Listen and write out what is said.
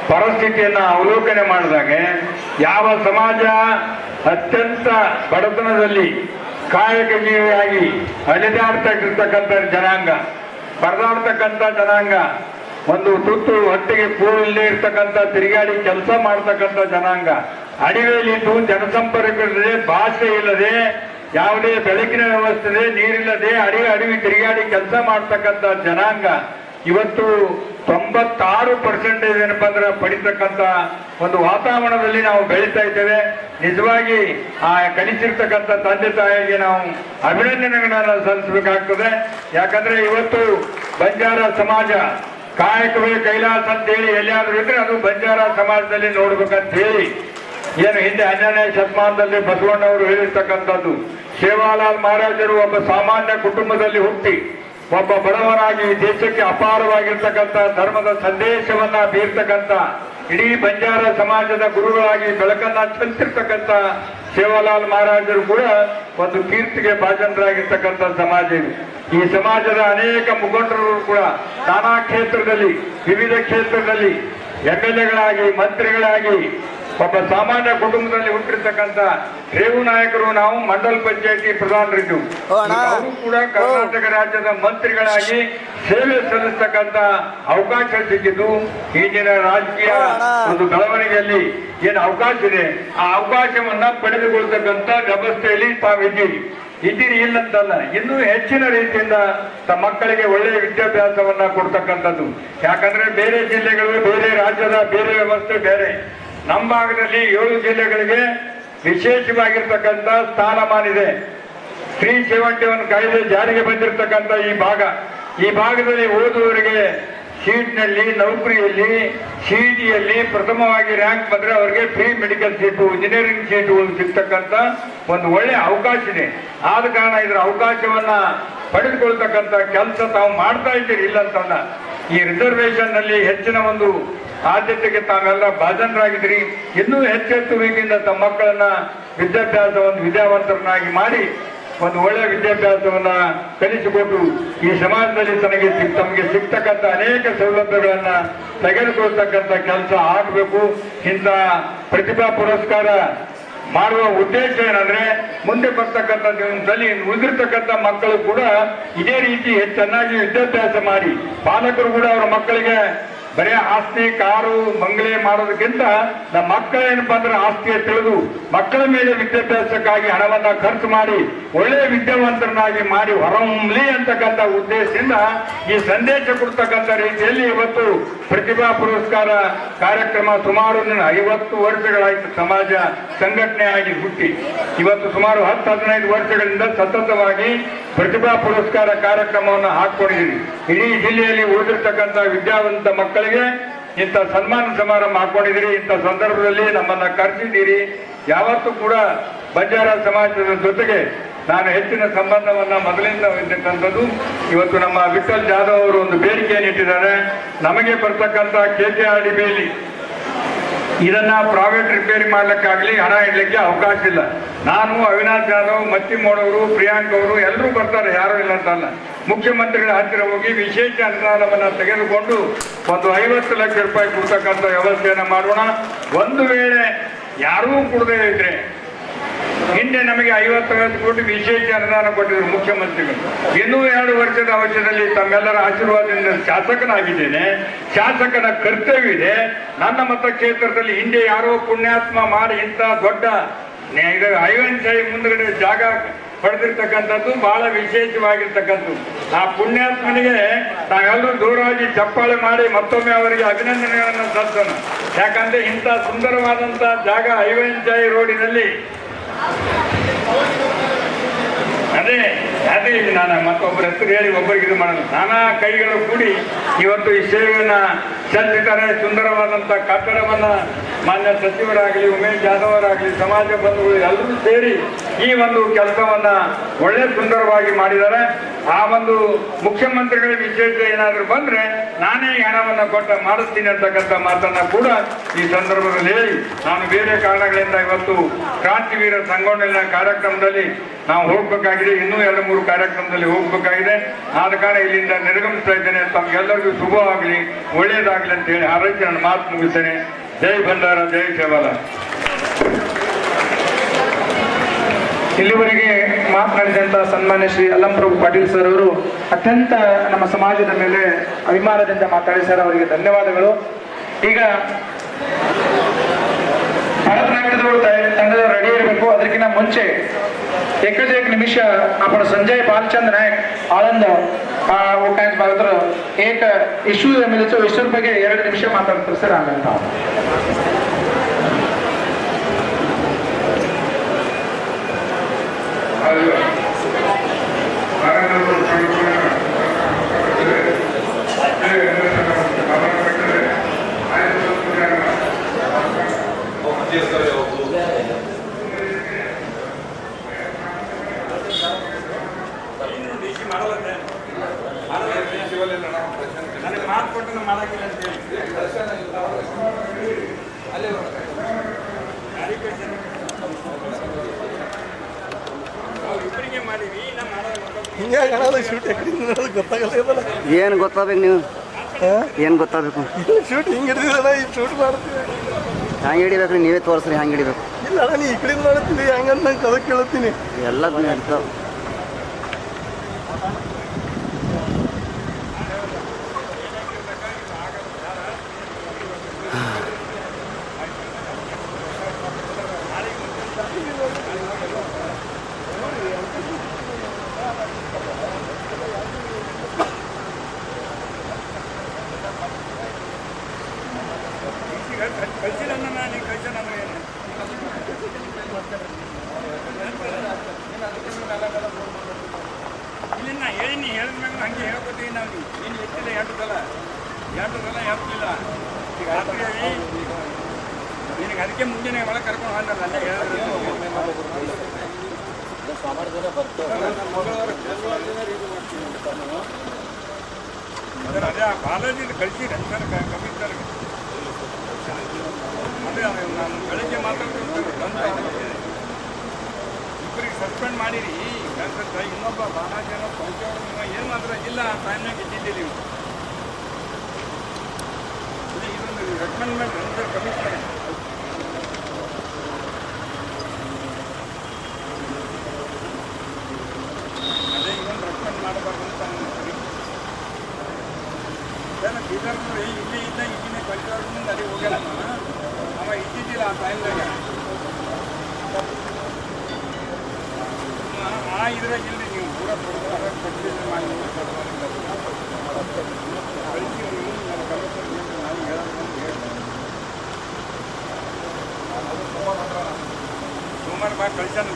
ಪರಿಸ್ಥಿತಿಯನ್ನು ಅವಲೋಕನೆ ಮಾಡಿದಾಗ ಯಾವ ಸಮಾಜ ಅತ್ಯಂತ ಬಡತನದಲ್ಲಿ ಕಾಯಕ ಜೀವಿಯಾಗಿ ಅಲಿದಾಡ್ತಕ್ಕಂಥ ಜನಾಂಗ, ಪರದಾಡ್ತಕ್ಕಂಥ ಜನಾಂಗ, ಒಂದು ತುತ್ತು ಹೊಟ್ಟೆಗೆ ಕೂಡಲೇ ಇರ್ತಕ್ಕಂಥ ತಿರುಗಾಡಿ ಕೆಲಸ ಮಾಡ್ತಕ್ಕಂಥ ಜನಾಂಗ, ಅಡವಿಯಲ್ಲಿದ್ದು ಜನಸಂಪರ್ಕವಿಲ್ಲದೆ, ಭಾಷೆ ಇಲ್ಲದೆ, ಯಾವುದೇ ಬೆಳಕಿನ ವ್ಯವಸ್ಥೆ, ನೀರಿಲ್ಲದೆ ಅಡವಿ ತಿರುಗಾಡಿ ಕೆಲಸ ಮಾಡ್ತಕ್ಕಂಥ ಜನಾಂಗ ಇವತ್ತು 96% ಏನಪ್ಪ ಅಂದ್ರೆ ಪಡಿತಕ್ಕಂಥ ಒಂದು ವಾತಾವರಣದಲ್ಲಿ ನಾವು ಬೆಳೀತಾ ಇದ್ದೇವೆ. ನಿಜವಾಗಿ ಆ ಕಲಿಸಿರ್ತಕ್ಕಂಥ ತಂದೆ ತಾಯಿಗೆ ನಾವು ಅಭಿನಂದನೆಗಳನ್ನ ಸಲ್ಲಿಸಬೇಕಾಗ್ತದೆ. ಯಾಕಂದ್ರೆ ಇವತ್ತು ಬಂಜಾರ ಸಮಾಜ ಕಾಯಕವೇ ಕೈಲಾಸ ಅಂತೇಳಿ ಎಲ್ಲಿಯಾದ್ರೂ ಇದ್ರೆ ಅದು ಬಂಜಾರ ಸಮಾಜದಲ್ಲಿ ನೋಡ್ಬೇಕಂತ ಹೇಳಿ ಏನು ಹಿಂದೆ 12ನೇ ಶತಮಾನದಲ್ಲಿ ಬಸವಣ್ಣವರು ಹೇಳಿರ್ತಕ್ಕಂಥದ್ದು. ಸೇವಾಲಾಲ್ ಮಹಾರಾಜರು ಒಬ್ಬ ಸಾಮಾನ್ಯ ಕುಟುಂಬದಲ್ಲಿ ಹುಟ್ಟಿ ಒಬ್ಬ ಬಡವನಾಗಿ ದೇಶಕ್ಕೆ ಅಪಾರವಾಗಿರ್ತಕ್ಕಂಥ ಧರ್ಮದ ಸಂದೇಶವನ್ನ ಬೀರ್ತಕ್ಕಂಥ ಇಡೀ ಬಂಜಾರ ಸಮಾಜದ ಗುರುಗಳಾಗಿ ಬೆಳಕನ್ನ ಚೆಲ್ತಿರ್ತಕ್ಕಂಥ ಸೇವಾಲಾಲ್ ಮಹಾರಾಜರು ಕೂಡ ಒಂದು ಕೀರ್ತಿಗೆ ಭಾಜನರಾಗಿರ್ತಕ್ಕಂಥ ಸಮಾಜ ಇದು. ಈ ಸಮಾಜದ ಅನೇಕ ಮುಖಂಡರು ಕೂಡ ನಾನಾ ಕ್ಷೇತ್ರದಲ್ಲಿ, ವಿವಿಧ ಕ್ಷೇತ್ರದಲ್ಲಿ MLAಗಳಾಗಿ, ಮಂತ್ರಿಗಳಾಗಿ, ಒಬ್ಬ ಸಾಮಾನ್ಯ ಕುಟುಂಬದಲ್ಲಿ ಹುಟ್ಟಿರ್ತಕ್ಕಂಥ ರೇವು ನಾಯಕರು ನಾವು ಮಂಡಲ ಪಂಚಾಯತಿ ಪ್ರಧಾನರಿದ್ದು, ಅವರು ಕೂಡ ಕರ್ನಾಟಕ ರಾಜ್ಯದ ಮಂತ್ರಿಗಳಾಗಿ ಸೇವೆ ಸಲ್ಲಿಸ್ತಕ್ಕಂಥ ಅವಕಾಶ ಸಿಕ್ಕಿದ್ದು ಈಗಿನ ರಾಜಕೀಯ ಒಂದು ಬೆಳವಣಿಗೆಯಲ್ಲಿ ಏನು ಅವಕಾಶ ಇದೆ ಆ ಅವಕಾಶವನ್ನ ಪಡೆದುಕೊಳ್ತಕ್ಕಂಥ ವ್ಯವಸ್ಥೆಯಲ್ಲಿ ತಾವಿದ್ದೀರಿ. ಇಲ್ಲಂತಲ್ಲ, ಇನ್ನೂ ಹೆಚ್ಚಿನ ರೀತಿಯಿಂದ ತಮ್ಮ ಮಕ್ಕಳಿಗೆ ಒಳ್ಳೆಯ ವಿದ್ಯಾಭ್ಯಾಸವನ್ನ ಕೊಡ್ತಕ್ಕಂಥದ್ದು. ಯಾಕಂದ್ರೆ ಬೇರೆ ಜಿಲ್ಲೆಗಳು, ಬೇರೆ ರಾಜ್ಯದ ಬೇರೆ ವ್ಯವಸ್ಥೆ ಬೇರೆ. ನಮ್ಮ ಭಾಗದಲ್ಲಿ 7 ಜಿಲ್ಲೆಗಳಿಗೆ ವಿಶೇಷವಾಗಿರ್ತಕ್ಕಂಥ ಸ್ಥಾನಮಾನ ಇದೆ. 371 ಕಾಯ್ದೆ ಜಾರಿಗೆ ಬಂದಿರತಕ್ಕಂಥ ಈ ಭಾಗದಲ್ಲಿ ಓದುವವರಿಗೆ ಸೀಟ್ನಲ್ಲಿ, ನೌಕರಿಯಲ್ಲಿ, ಸಿಇಟಿಯಲ್ಲಿ ಪ್ರಥಮವಾಗಿ ರ್ಯಾಂಕ್ ಬಂದ್ರೆ ಅವರಿಗೆ ಫ್ರೀ ಮೆಡಿಕಲ್ ಸೀಟು, ಇಂಜಿನಿಯರಿಂಗ್ ಸೀಟುಗಳು ಸಿಗ್ತಕ್ಕಂಥ ಒಂದು ಒಳ್ಳೆಯ ಅವಕಾಶ ಇದೆ. ಆದ ಕಾರಣ ಇದರ ಅವಕಾಶವನ್ನ ಪಡೆದುಕೊಳ್ತಕ್ಕಂಥ ಕೆಲಸ ತಾವು ಮಾಡ್ತಾ ಇದ್ದೀರಿ, ಇಲ್ಲ ಅಂತಲ್ಲ. ಈ ರಿಸರ್ವೇಶನ್ ನಲ್ಲಿ ಹೆಚ್ಚಿನ ಒಂದು ಆದ್ಯತೆಗೆ ತಾವೆಲ್ಲ ಭಾಜನರಾಗಿದ್ದೀರಿ. ಇನ್ನೂ ಹೆಚ್ಚೆಚ್ಚು ರೀತಿಯಿಂದ ತಮ್ಮ ಮಕ್ಕಳನ್ನ ಒಂದು ವಿದ್ಯಾವಂತರನ್ನಾಗಿ ಮಾಡಿ ಒಂದು ಒಳ್ಳೆಯ ವಿದ್ಯಾಭ್ಯಾಸವನ್ನ ಕಲಿಸಿಕೊಟ್ಟು ಈ ಸಮಾಜದಲ್ಲಿ ತಮಗೆ ಸಿಗ್ತಕ್ಕಂಥ ಅನೇಕ ಸೌಲಭ್ಯಗಳನ್ನ ತೆಗೆದುಕೊಳ್ತಕ್ಕಂಥ ಕೆಲಸ ಆಗಬೇಕು. ಇಂಥ ಪ್ರತಿಭಾ ಪುರಸ್ಕಾರ ಮಾಡುವ ಉದ್ದೇಶ ಏನಂದ್ರೆ ಮುಂದೆ ಬರ್ತಕ್ಕಂಥ ದಿನದಲ್ಲಿ ಉಳಿದಿರ್ತಕ್ಕಂಥ ಮಕ್ಕಳು ಕೂಡ ಇದೇ ರೀತಿ ಚೆನ್ನಾಗಿ ವಿದ್ಯಾಭ್ಯಾಸ ಮಾಡಿ, ಪಾಲಕರು ಕೂಡ ಅವರ ಮಕ್ಕಳಿಗೆ ಬರೀ ಆಸ್ತಿ, ಕಾರು, ಬಂಗ್ಲೆ ಮಾಡೋದಕ್ಕಿಂತ ನಮ್ಮ ಮಕ್ಕಳೇನಪ್ಪ ಅಂದ್ರೆ ಆಸ್ತಿಯ ತಿಳಿದು ಮಕ್ಕಳ ಮೇಲೆ ವಿದ್ಯಾಭ್ಯಾಸಕ್ಕಾಗಿ ಹಣವನ್ನ ಖರ್ಚು ಮಾಡಿ ಒಳ್ಳೆಯ ವಿದ್ಯಾವಂತರನ್ನಾಗಿ ಮಾಡಿ ಹೊರಹೊಮ್ಮಲಿ ಅಂತಕ್ಕಂಥ ಉದ್ದೇಶದಿಂದ ಈ ಸಂದೇಶ ಕೊಡ್ತಕ್ಕಂಥ ರೀತಿಯಲ್ಲಿ ಇವತ್ತು ಪ್ರತಿಭಾ ಪುರಸ್ಕಾರ ಕಾರ್ಯಕ್ರಮ ಸುಮಾರು 50 ವರ್ಷಗಳಾಯ್ತು ಸಮಾಜ ಸಂಘಟನೆ ಆಗಿ ಹುಟ್ಟಿ. ಇವತ್ತು ಸುಮಾರು 10-15 ವರ್ಷಗಳಿಂದ ಸತತವಾಗಿ ಪ್ರತಿಭಾ ಪುರಸ್ಕಾರ ಕಾರ್ಯಕ್ರಮವನ್ನು ಹಾಕೊಂಡಿದ್ದೀರಿ. ಇಡೀ ಜಿಲ್ಲೆಯಲ್ಲಿ ಉಳಿದಿರ್ತಕ್ಕಂಥ ವಿದ್ಯಾವಂತ ಮಕ್ಕಳಿಗೆ ಇಂಥ ಸನ್ಮಾನ ಸಮಾರಂಭ ಹಾಕೊಂಡಿದ್ದೀರಿ. ಇಂಥ ಸಂದರ್ಭದಲ್ಲಿ ನಮ್ಮನ್ನ ಕರೆಸಿದ್ದೀರಿ. ಯಾವತ್ತೂ ಕೂಡ ಬಂಜಾರ ಸಮಾಜದ ಜೊತೆಗೆ ನಾನು ಹೆಚ್ಚಿನ ಸಂಬಂಧವನ್ನ ಮೊದಲಿಂದ ಇರ್ತಕ್ಕಂಥದ್ದು. ಇವತ್ತು ನಮ್ಮ ವಿಠಲ್ ಜಾಧವ್ ಅವರು ಒಂದು ಬೇಡಿಕೆಯನ್ನು ಇಟ್ಟಿದ್ದಾರೆ. ನಮಗೆ ಬರ್ತಕ್ಕಂಥ KJRDBಯಲ್ಲಿ ಇದನ್ನ ಪ್ರೈವೇಟ್ ರಿಪೇರಿ ಮಾಡ್ಲಿಕ್ಕಾಗ್ಲಿ ಹಣ ಇಡ್ಲಿಕ್ಕೆ ಅವಕಾಶ ಇಲ್ಲ. ನಾನು, ಅವಿನಾಶ್ ಜಾಧವ್, ಮತ್ತಿಮೋಡವರು, ಪ್ರಿಯಾಂಕ್ ಅವರು ಎಲ್ಲರೂ ಬರ್ತಾರೆ, ಯಾರು ಇಲ್ಲ ಅಂತಲ್ಲ. ಮುಖ್ಯಮಂತ್ರಿಗಳ ಹತ್ತಿರ ಹೋಗಿ ವಿಶೇಷ ಅನುದಾನವನ್ನ ತೆಗೆದುಕೊಂಡು ಒಂದು 50 ಲಕ್ಷ ರೂಪಾಯಿ ಕೊಡ್ತಕ್ಕಂಥ ವ್ಯವಸ್ಥೆಯನ್ನ ಮಾಡೋಣ. ಒಂದು ವೇಳೆ ಯಾರೂ ಕೊಡದೇ ಇದ್ರೆ, ಹಿಂದೆ ನಮಗೆ 50 ಕೋಟಿ ವಿಶೇಷ ಅನುದಾನ ಕೊಟ್ಟಿದ್ರು ಮುಖ್ಯಮಂತ್ರಿಗಳು. ಇನ್ನೂ 2 ವರ್ಷದ ಅವಧಿಯಲ್ಲಿ ತಮ್ಮೆಲ್ಲರ ಆಶೀರ್ವಾದದಿಂದ ಶಾಸಕನಾಗಿದ್ದೇನೆ. ಶಾಸಕನ ಕರ್ತವ್ಯ ಇದೆ. ನನ್ನ ಮತಕ್ಷೇತ್ರದಲ್ಲಿ ಹಿಂದೆ ಯಾರೋ ಪುಣ್ಯಾತ್ಮ ಮಾಡಿ ಇಂಥ ದೊಡ್ಡ ಐವನ್ಶಾಹಿ ಮುಂದ್ಗಡೆ ಜಾಗ ಪಡೆದಿರ್ತಕ್ಕಂಥದ್ದು ಬಹಳ ವಿಶೇಷವಾಗಿರ್ತಕ್ಕಂಥದ್ದು. ಆ ಪುಣ್ಯಾತ್ಮನಿಗೆ ನಾವೆಲ್ಲರೂ ದೂರವಾಗಿ ಚಪ್ಪಾಳೆ ಮಾಡಿ ಮತ್ತೊಮ್ಮೆ ಅವರಿಗೆ ಅಭಿನಂದನೆಗಳನ್ನು ಸಲ್ಲಿಸೋಣ. ಯಾಕಂದ್ರೆ ಇಂಥ ಸುಂದರವಾದಂಥ ಜಾಗ ಐವನ್ಶಾಹಿ ರೋಡಿನಲ್ಲಿ ಅದೇ ನಾನು ಮತ್ತೊಬ್ಬರ ಹೆಸರು ಹೇಳಿ ಒಬ್ಬರಿಗೆ ಇದು ಮಾಡಲ್ಲ. ನಾನಾ ಕೈಗಳು ಕೂಡಿ ಇವತ್ತು ಈ ಸೇವೆಯನ್ನ ಸಲ್ಲಿಸಿದ್ದಾರೆ. ಸುಂದರವಾದಂಥ ಕಟ್ಟಡವನ್ನ ಮಾನ್ಯ ಸಚಿವರಾಗಲಿ, ಉಮೇಶ್ ಜಾಧವ್ ಅವರಾಗಲಿ, ಸಮಾಜ ಬಂಧುಗಳು ಎಲ್ಲರೂ ಸೇರಿ ಈ ಒಂದು ಕೆಲಸವನ್ನ ಒಳ್ಳೆ ಸುಂದರವಾಗಿ ಮಾಡಿದ್ದಾರೆ. ಆ ಒಂದು ಮುಖ್ಯಮಂತ್ರಿಗಳ ವಿಶೇಷ ಏನಾದರೂ ಬಂದ್ರೆ ನಾನೇ ಹಣವನ್ನು ಕೊಟ್ಟ ಮಾಡಿಸ್ತೀನಿ ಅಂತಕ್ಕಂಥ ಮಾತನ್ನ ಕೂಡ ಈ ಸಂದರ್ಭದಲ್ಲಿ ಹೇಳಿ, ನಾನು ಬೇರೆ ಕಾರಣಗಳಿಂದ ಇವತ್ತು ಕ್ರಾಂತಿವೀರ ಸಂಗೊಳ್ಳಿನ ಕಾರ್ಯಕ್ರಮದಲ್ಲಿ ನಾವು ಹೋಗ್ಬೇಕಾಗಿದೆ, ಇನ್ನೂ 2-3 ಕಾರ್ಯಕ್ರಮದಲ್ಲಿ ಹೋಗ್ಬೇಕಾಗಿದೆ. ಆದ ಕಾರಣ ಇಲ್ಲಿಂದ ನಿರ್ಗಮಿಸ್ತಾ ಇದ್ದೇನೆ. ತಮ್ಗೆಲ್ಲರಿಗೂ ಶುಭವಾಗಲಿ, ಒಳ್ಳೆಯದಾಗಲಿ ಅಂತ ಹೇಳಿ ಹಾರೈಸಿ ನಾನು ಮಾತು ಮುಗಿಸ್ತೇನೆ. ಜೈ ಭಂಡಾರ, ಜೈ ಸೇವಾಲ. ಇಲ್ಲಿವರೆಗೆ ಮಾತನಾಡಿದಂಥ ಸನ್ಮಾನ್ಯ ಶ್ರೀ ಅಲ್ಲಂಪ್ರಭು ಪಾಟೀಲ್ ಸರ್ ಅವರು ಅತ್ಯಂತ ನಮ್ಮ ಸಮಾಜದ ಮೇಲೆ ಅಭಿಮಾನದಿಂದ ಮಾತಾಡಿ ಸರ್, ಅವರಿಗೆ ಧನ್ಯವಾದಗಳು. ಈಗ ಭರತನಾಟ್ಯದವರು ತಂಡದವರು ರೆಡಿ ಇರಬೇಕು. ಅದಕ್ಕಿಂತ ಮುಂಚೆ एक निमिष आपण संजय बालचंद नायक आळंद वो काय बघतो एक इश्यू मिळतो इश्यू ಬಗ್ಗೆ 2 ನಿಮಿಷ ಮಾತಾಡ್ತಾರೆ ಸರ್. ಆಮೇಲೆ ಏನು ಗೊತ್ತಾಗಬೇಕು ನೀವು ಏನು ಗೊತ್ತಾಗಬೇಕು ಶೂಟ್ ಹಿಂಗೆ ಹಿಡಿದಿಲ್ಲ ಈ ಶೂಟ್ ಮಾಡ್ತೀವಿ ಹ್ಯಾಂಗೆ ಹಿಡಿಬೇಕು ರೀ, ನೀವೇ ತೋರಿಸ್ರಿ ಹ್ಯಾಂಗೆ ಹಿಡಿಬೇಕು. ಇಲ್ಲ ಅಣ್ಣ, ನೀ ಈ ಕಡೆಯಿಂದ ಮಾಡ್ತೀನಿ ಹಂಗಂತ ನಂಗೆ ಕದ ಕೇಳುತ್ತೀನಿ ಎಲ್ಲ ನಡೀತಾವ. ಹೇಳಿನಿ ಹೇಳಿದ್ಮ್ಯಾಗ ಹಂಗೆ ಹೇಳ್ಕೊತೀವಿ ನಾವು. ಏನು ಎತ್ತಿಲ್ಲ 2 ಸಲ ಹೇಳ್ತಿಲ್ಲ. ಈಗ ರಾತ್ರಿ ನಿನಗೆ ಅದಕ್ಕೆ ಮುಂಜಾನೆ ಒಳಗೆ ಕರ್ಕೊಂಡು ಹೋಗಲ್ಲ ಅಲ್ಲೇ ಹೇಳಿದ್ರೆ ಅದೇ ಆ ಕಾಲೇಜಿಂದ ಕಳಿಸಿರಿ ಸರ್ ಕಮಿಷನರ್ಗೆ. ಅದೇ ನಾನು ಬೆಳಗ್ಗೆ ಮಾತಾಡ್ತಿರ್ತಾರೆ ಇಬ್ಬರಿಗೆ ಸಸ್ಪೆಂಡ್ ಮಾಡಿರಿ. ಇನ್ನೊಬ್ಬ ಬಾಲಾಜಿ ಏನೋ ಪಂಚಾಯತ್ ಏನು ಮಾತ್ರ ಇಲ್ಲ ಆ ಟೈಮ್ನಾಗ ಇದ್ದಿದ್ದೀರಿ ನೀವು. ಇದೊಂದು ರೆಕಮೆಂಡ್ಮೆಂಟ್ ಕಮಿಷನರ್. ಅದೇ ಇದೊಂದು ರೆಕಮೆಂಡ್ ಮಾಡಬಾರ್ದು ಅಂತ ಬೀದರ್ ಇಲ್ಲಿ ಇದ್ದ ಇಲ್ಲಿನೇ ಪಂಚಾಯತ್ ಅಲ್ಲಿ ಹೋಗ್ಯಾನ ಅವ ಇದ್ದಿದ್ದಿಲ್ಲ ಆ ಟೈಮ್ದಾಗ. ಇದ್ರಾಗ ಇಲ್ರಿ ನೀವು ಪೂರ ಕೊಟ್ಟಿದ್ದ ಮಾಡಿ ಸೋಮವಾರ ಬಾ ಕಳ್ಸಾನ